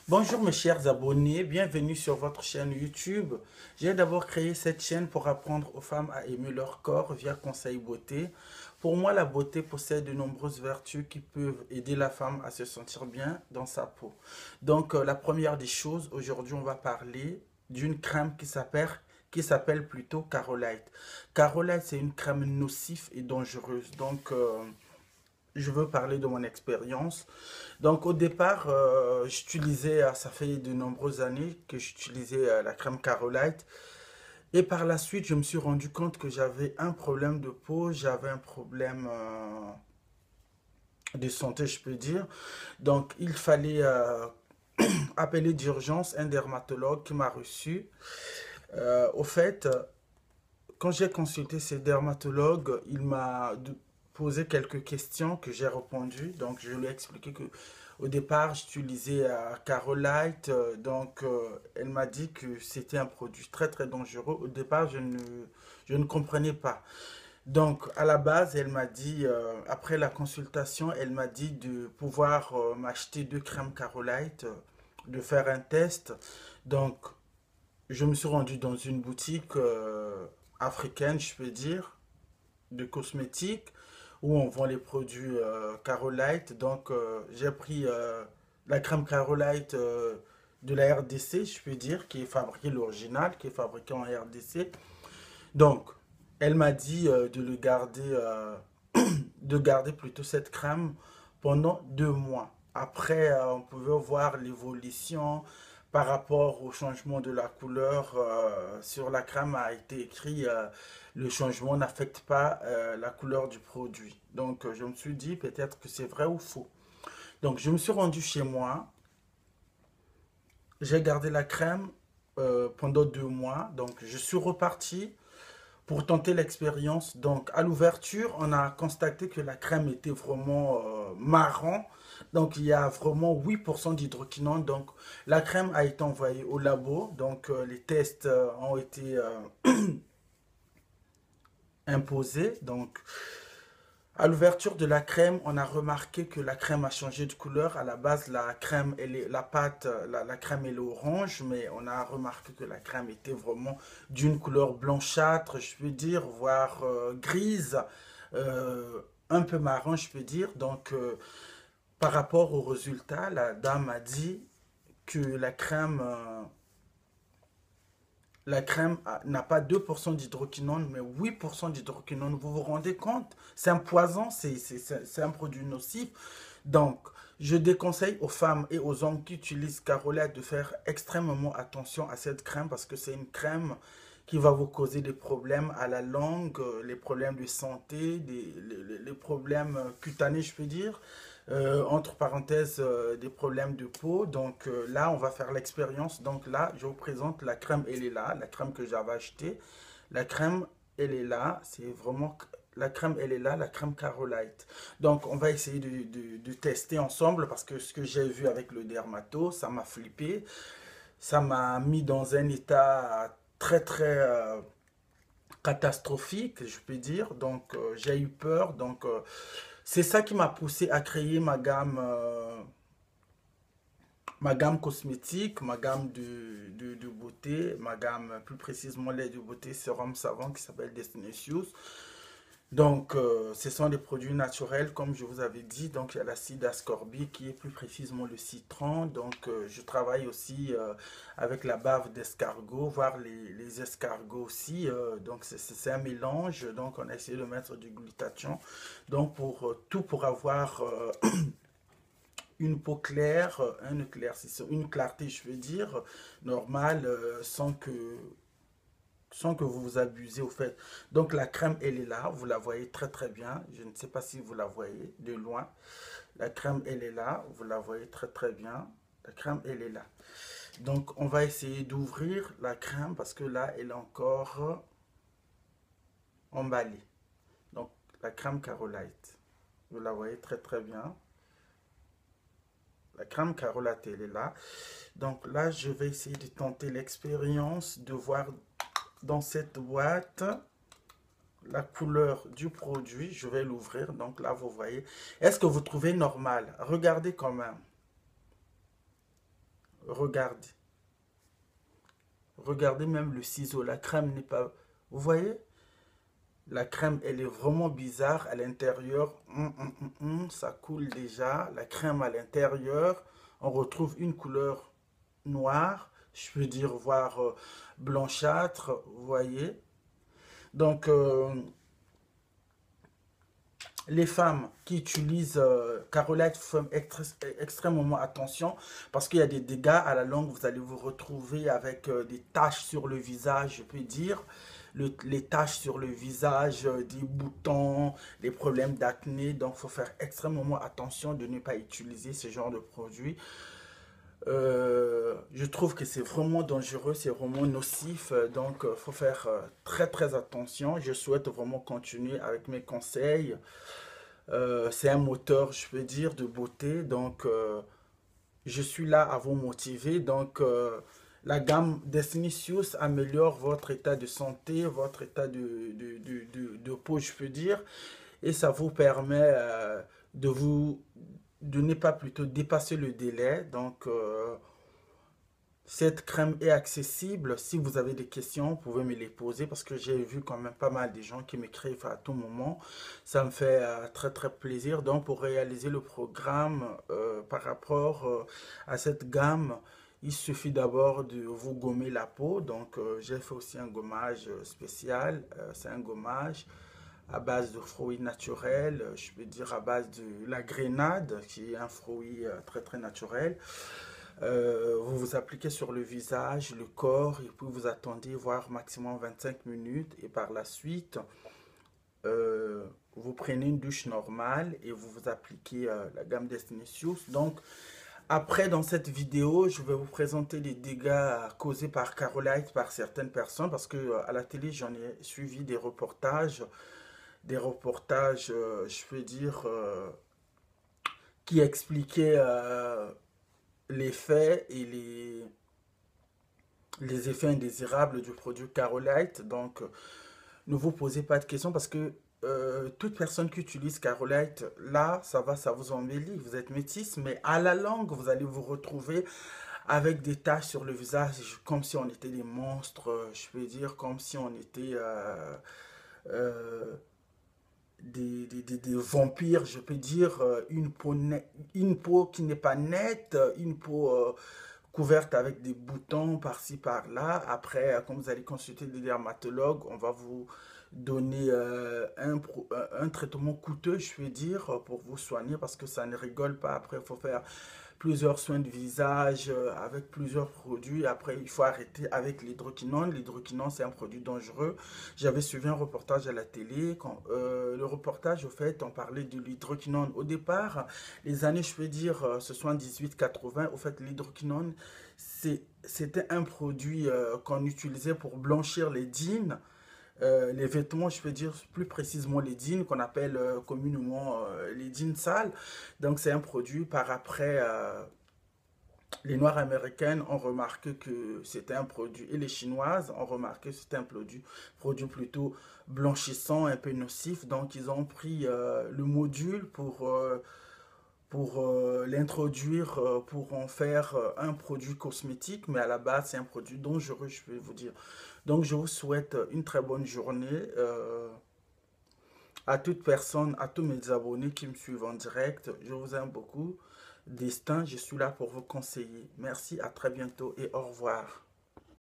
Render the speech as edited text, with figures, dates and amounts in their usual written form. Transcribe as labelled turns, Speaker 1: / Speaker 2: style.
Speaker 1: Bonjour mes chers abonnés, bienvenue sur votre chaîne YouTube. J'ai d'abord créé cette chaîne pour apprendre aux femmes à aimer leur corps via conseils beauté. Pour moi, la beauté possède de nombreuses vertus qui peuvent aider la femme à se sentir bien dans sa peau. Donc, la première des choses, aujourd'hui, on va parler d'une crème qui s'appelle plutôt Carolite. Carolite, c'est une crème nocive et dangereuse. Donc, je veux parler de mon expérience. Donc au départ, j'utilisais, ça fait de nombreuses années que j'utilisais la crème Carolite. Et par la suite, je me suis rendu compte que j'avais un problème de peau, j'avais un problème de santé, je peux dire. Donc il fallait appeler d'urgence un dermatologue qui m'a reçu. Au fait, quand j'ai consulté ce dermatologue, il m'a posé quelques questions que j'ai répondu. Donc, je lui ai expliqué que au départ, j'utilisais Carolite. Elle m'a dit que c'était un produit très très dangereux. Au départ, je ne comprenais pas. Donc, à la base, elle m'a dit, après la consultation, elle m'a dit de pouvoir m'acheter deux crèmes Carolite, de faire un test. Donc, je me suis rendu dans une boutique africaine, je peux dire, de cosmétiques, où on vend les produits Carolite. Donc, j'ai pris la crème Carolite de la RDC, je peux dire, qui est fabriquée, l'original, qui est fabriquée en RDC. Donc, elle m'a dit de garder plutôt cette crème pendant 2 mois. Après, on pouvait voir l'évolution par rapport au changement de la couleur. Sur la crème a été écrit le changement n'affecte pas la couleur du produit. Donc, je me suis dit peut-être que c'est vrai ou faux. Donc, je me suis rendu chez moi. J'ai gardé la crème pendant 2 mois. Donc, je suis reparti pour tenter l'expérience. Donc, à l'ouverture, on a constaté que la crème était vraiment marron. Donc, il y a vraiment 8% d'hydroquinone. Donc, la crème a été envoyée au labo. Donc, les tests ont été imposés. Donc, à l'ouverture de la crème, on a remarqué que la crème a changé de couleur. À la base, la crème, la pâte, la crème, elle est orange, mais on a remarqué que la crème était vraiment d'une couleur blanchâtre, je peux dire, voire grise, un peu marron, je peux dire. Donc, par rapport au résultat, la dame a dit que la crème n'a pas 2% d'hydroquinone, mais 8% d'hydroquinone. Vous vous rendez compte? C'est un poison, c'est un produit nocif. Donc, je déconseille aux femmes et aux hommes qui utilisent Carolette de faire extrêmement attention à cette crème parce que c'est une crème qui va vous causer des problèmes à la longue, les problèmes de santé, les problèmes cutanés, je peux dire. Entre parenthèses, des problèmes de peau. Donc là, on va faire l'expérience. Donc là, je vous présente la crème, elle est là, la crème que j'avais achetée. La crème, elle est là. C'est vraiment la crème, elle est là, la crème Carolite. Donc, on va essayer de tester ensemble parce que ce que j'ai vu avec le dermato, ça m'a flippé. Ça m'a mis dans un état très, très catastrophique, je peux dire. Donc, j'ai eu peur. Donc, c'est ça qui m'a poussé à créer ma gamme cosmétique, ma gamme de beauté, ma gamme, plus précisément lait de beauté, sérum savon qui s'appelle Destination. Donc, ce sont des produits naturels, comme je vous avais dit. Donc, il y a l'acide ascorbique qui est plus précisément le citron. Donc, je travaille aussi avec la bave d'escargot, voire les escargots aussi. Donc, c'est un mélange. Donc, on a essayé de mettre du glutathion. Donc, tout pour avoir une peau claire, un éclaircissement, une clarté, je veux dire, normale, sans que vous vous abusez au fait. Donc la crème, elle est là, vous la voyez très très bien. Je ne sais pas si vous la voyez de loin. La crème, elle est là, vous la voyez très très bien. La crème, elle est là. Donc on va essayer d'ouvrir la crème parce que là, elle est encore emballée. Donc la crème Carolite, vous la voyez très très bien. La crème Carolite, elle est là. Donc là, je vais essayer de tenter l'expérience de voir dans cette boîte la couleur du produit. Je vais l'ouvrir. Donc là, vous voyez. Est-ce que vous trouvez normal? Regardez quand même. Regardez. Regardez même le ciseau. La crème n'est pas... Vous voyez? La crème, elle est vraiment bizarre à l'intérieur. Ça coule déjà. La crème à l'intérieur, on retrouve une couleur noire. Je peux dire, voire blanchâtre. Vous voyez? Donc, les femmes qui utilisent Carolite font extrêmement attention parce qu'il y a des dégâts à la longue. Vous allez vous retrouver avec des taches sur le visage, je peux dire. Les taches sur le visage, des boutons, des problèmes d'acné. Donc, il faut faire extrêmement attention de ne pas utiliser ce genre de produit. Je trouve que c'est vraiment dangereux, c'est vraiment nocif, donc il faut faire très très attention. Je souhaite vraiment continuer avec mes conseils. C'est un moteur, je peux dire, de beauté, donc je suis là à vous motiver. Donc la gamme Destinicious améliore votre état de santé, votre état de peau, je peux dire, et ça vous permet de vous de ne pas plutôt dépasser le délai. Donc, cette crème est accessible. Si vous avez des questions, vous pouvez me les poser parce que j'ai vu quand même pas mal de gens qui m'écrivent à tout moment. Ça me fait très très plaisir. Donc, pour réaliser le programme par rapport à cette gamme, il suffit d'abord de vous gommer la peau. Donc, j'ai fait aussi un gommage spécial. C'est un gommage à base de fruits naturels, je peux dire à base de la grenade, qui est un fruit très très naturel. Vous vous appliquez sur le visage, le corps, et puis vous attendez voir maximum 25 minutes. Et par la suite, vous prenez une douche normale et vous vous appliquez la gamme Destinicious. Donc, après, dans cette vidéo, je vais vous présenter les dégâts causés par Carolite par certaines personnes parce que à la télé, j'en ai suivi des reportages, je peux dire, qui expliquaient les faits et les effets indésirables du produit Carolite. Donc, ne vous posez pas de questions parce que toute personne qui utilise Carolite, là, ça vous embellit. Vous êtes métisse, mais à la longue, vous allez vous retrouver avec des taches sur le visage, comme si on était des monstres, je peux dire, comme si on était euh, des vampires, je peux dire, une peau qui n'est pas nette, une peau couverte avec des boutons par-ci, par-là. Après, quand vous allez consulter des dermatologues, on va vous donner un traitement coûteux, je veux dire, pour vous soigner parce que ça ne rigole pas. Après, il faut faire plusieurs soins de visage avec plusieurs produits. Après, il faut arrêter avec l'hydroquinone. L'hydroquinone, c'est un produit dangereux. J'avais suivi un reportage à la télé. Le reportage, au fait, on parlait de l'hydroquinone. Au départ, les années, je peux dire, ce sont 1880. Au fait, l'hydroquinone, c'était un produit qu'on utilisait pour blanchir les jeans. Les vêtements, je peux dire plus précisément les jeans, qu'on appelle communément les jeans sales. Donc c'est un produit par après, les Noires américaines ont remarqué que c'était un produit, et les Chinoises ont remarqué que c'était un produit plutôt blanchissant, un peu nocif. Donc ils ont pris le module pour l'introduire, pour en faire un produit cosmétique, mais à la base, c'est un produit dangereux, je peux vous dire. Donc, je vous souhaite une très bonne journée à toute personne, à tous mes abonnés qui me suivent en direct. Je vous aime beaucoup. Destin, je suis là pour vous conseiller. Merci, à très bientôt et au revoir.